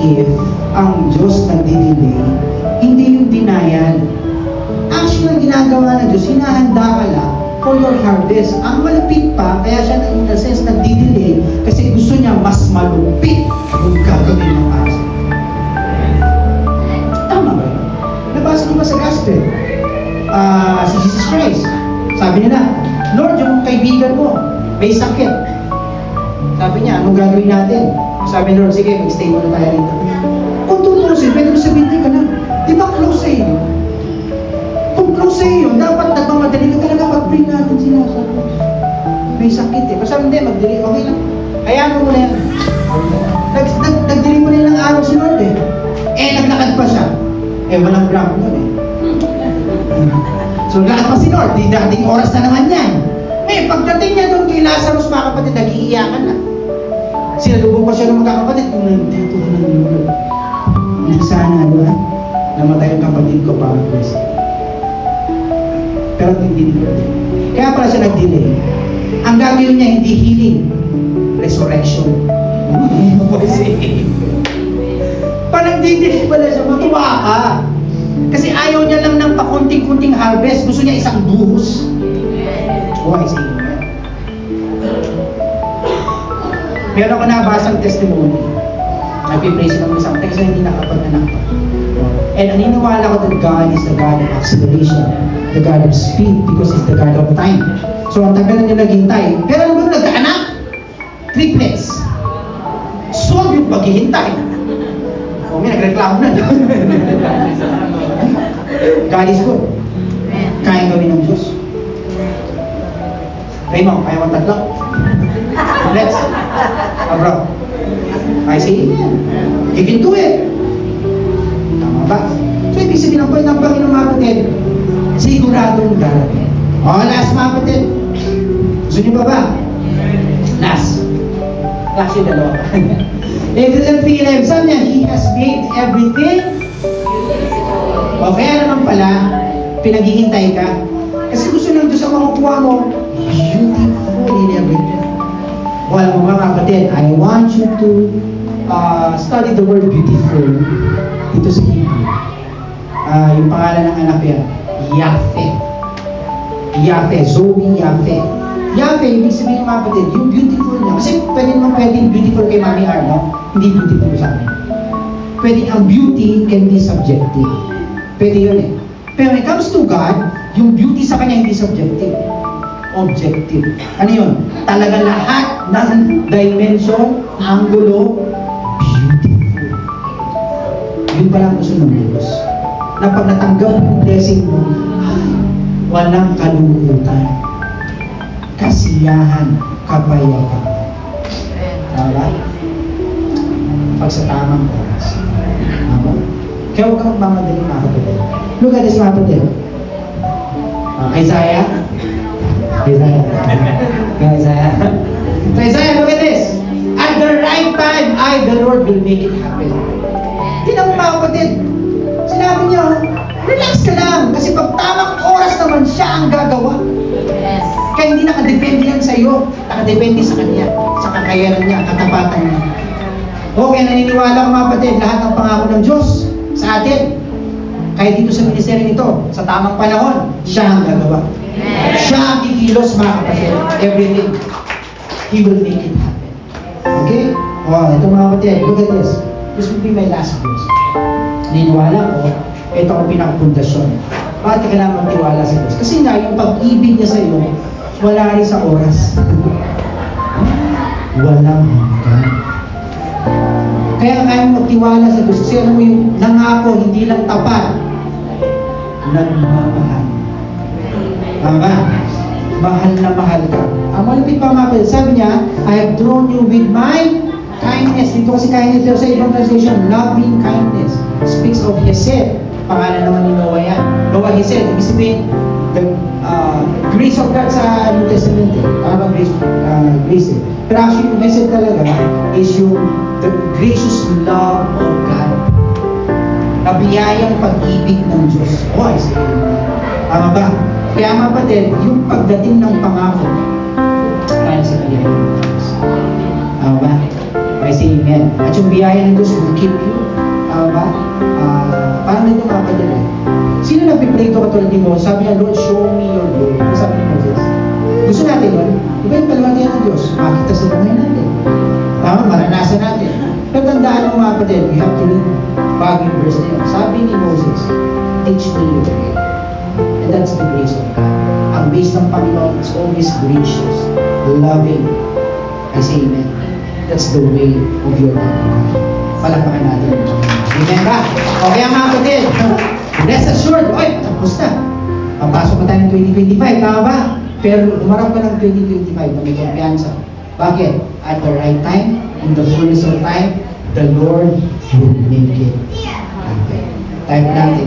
if ang Diyos nagdi-delay, hindi yung denial. Actually, ang ginagawa ng Diyos, hinahanda ka lang for your harvest. Ang malupit pa, kaya siya in a sense nagdi-delay kasi gusto niya mas malupit yung gagawin ng para sa iyo. Tama ba yun? Nabasa ko ba sa gospel? Si Jesus Christ, sabi nila, Lord, yung kaibigan mo, may sakit. Sabi niya, anong gagawin natin? Sabi ni Lord, sige, mag-stay muna tayo rito. Kung tutusin, pwede mo sabihin, ka na. Di ba close sa iyo? Kung close sa iyo, dapat nagmamadali ka talaga mag-bring natin sila sa may sakit eh. Basta hindi, mag-delay, okay lang. Hayaan mo muna yan. Nag-delay mo na ilang araw si Lord eh. Naglakad pa siya. Walang ground nun eh. So, lahat pa si Lord, di dating oras na naman yan. Pagdating niya doon kay Lazarus, mga kapatid, nag-iiyakan na. Sinalubong pa siya ng mga kapatid, kung nandito ko ng Lord. Hindi sana, di ba? Namatay ang kapatid ko para Kristo. Pero hindi Lord. Kaya pala siya nag-delay. Ang gagawin niya, hindi healing. Resurrection. Pag nag-delay pala siya, matuwa ka. Kasi ayaw niya lang ng pakunting-kunting harvest. Gusto niya isang buhos. Oh, I say amen. Meron ko nabasang testimony. Nag-praise naman isang text na hindi nakapag-anak pa. And naniniwala ko that God is the God of acceleration, the God of speed, because He's the God of time. So, ang tagal na niya naghintay. Pero ano ba nagkaanak? Triplets. Solve yung paghihintay. O, may nagreklamo na. God is good. Kaya gawin ng Diyos. Raymond, kaya mo tatlo? Let's. Bro. I say amen. You can do it. Tama ba? So, ibig sabihin ang point ng Panginoon, mga kapatid, siguradong darating. Last, mga kapatid. Gusto niyo ba ba? Last. Last yung dalawa. Ephesians 3:11, sabi niya, He has made everything. O kaya naman pala, pinaghihintay ka. Kasi gusto ng Diyos ang makukuha mo, beautiful in everything. Wala mo mga kapatid, I want you to study the word beautiful dito sa Hebrew. Yung pangalan ng anak yan, Yahweh. Yahweh, Zoe Yahweh. Yahweh, ibig sabihin mga kapatid, yung beautiful niya. Kasi pwede naman pwedeng beautiful kay Mami R, no? Hindi beautiful sa amin. Pwede ang beauty can be subjective. Pwede yun eh. Pero when it comes to God, yung beauty sa Kanya hindi subjective. Objective. Ano yun? Talaga lahat ng dimension, angulo, beautiful. Yun pala ang gusto ng Diyos. Na pag natanggap ng blessing mo, walang kalungkutan. Kasiyahan, kapayapaan. Tama? Pag sa tamang oras. Tama? Kaya huwag ka magmamadali, mga kapatid. Look at this, mga kapatid. Isaiah. So Isaiah, look at this. At the right time, I, the Lord, will make it happen. Tingnan mo, mga kapatid. Sinabi niya, relax ka lang. Kasi pag tamang oras naman, siya ang gagawa. Yes. Kaya hindi nakadepende yan sa iyo. Nakadepende sa Kanya. Sa kakayanan niya, katapatan niya. Okay, naniniwala ko, mga kapatid, lahat ng pangako ng Diyos sa atin. Kaya dito sa ministeryo nito, sa tamang panahon, siya ang gagawa. Siya ang kikilos, mga kapatid. Everything. He will make it happen. Okay? Ito mga kapatid, look at this. This will be my last verse. Naniniwala ko, ito ang pinakapundasyon. Bakit ka kailangan magtiwala sa Diyos? Kasi nga, yung pag-ibig niya sa iyo, wala rin sa oras. Walang hanggan. Kaya kaya mo magtiwala sa Diyos. Kasi alam mo yung nangako, hindi lang tapat. Nagmamahal. Tama? Mahal na mahal ka. Ang malapit pa mga kapatid, sabi niya, I have drawn you with my kindness. Dito kasi kindness daw sa ibang translation, loving kindness. Speaks of Hesed. Pangalan naman ni Noah yan. Noah Hesed. Ibig sabihin, the grace of God sa New Testament. Tama grace eh. Pero actually, yung Hesed talaga is yung the gracious love of God. Nabiyayang pag-ibig ng Diyos. I say, tama ba? Kaya mga kapatid, yung pagdating ng pangako, para sa biyayang ng Diyos. Tama ba? I say amen. At yung biyaya ng Diyos will keep you. Tama ba? Parang nito mga kapatid eh. Sino nagpipray ito katulad ni Moses? Sabi niya, Lord, show me your glory. Ano sabi ni Moses? Gusto natin yun? Iba yung kalwatihan ng Diyos. Makita sa buhay natin. Tama, maranasan natin. Pero tandaan mo mga kapatid, we have to read bago yung verse na yun. Sabi ni Moses, teach me your way. And that's the grace of God. Ang base ng Panginoon is always gracious, loving. I say amen. That's the way of your God. Palakpakan natin. Amen ba? Okay mga kapatid. Rest assured. Oy, tapos na. Papasok na tayo ng 2025. Tama ba? Pero umarap ka ng 2025 na may kumpiyansa. Bakit? At the right time, in the fullness of time, the Lord will make it happen. Tayo natin.